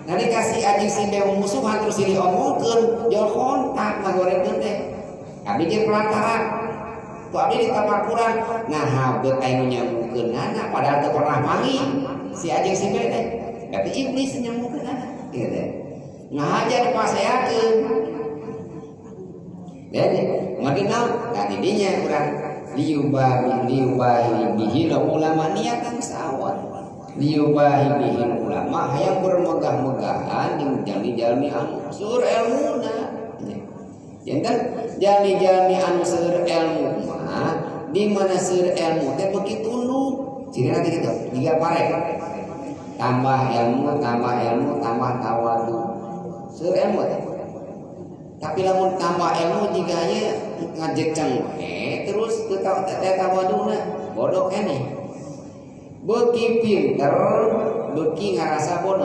nanti kasih anjing si beong musuhan terus ini omongkeun jol kontak ngagorekeun teh abdi jeung pelantaran ku abdi di tapakuran nah habet anu nyambukeun anak padahal teu pernah pangi si anjing si beong teh tapi iblis nyambukeun anak kieu teh ngahajar dipaseakeun jadi makin naon ka didinya urang liubahi bihi ulama niatan sawat liubahi bihi ulama hayang bermegah-megahan jeung jalmi-jalmi anu seueur elmuna janten jalmi-jalmi anu seueur ilmu mah di mana seueur ilmu teh beuki tunduk ciri nanti gitu jiga parek tambah ilmu tambah tawadu seueur ilmu teh tapi lamun tambah ilmu jiganya ngajeceng terus teu tawaduna bodoh keneh beuki pinter beuki ngarasa bodoh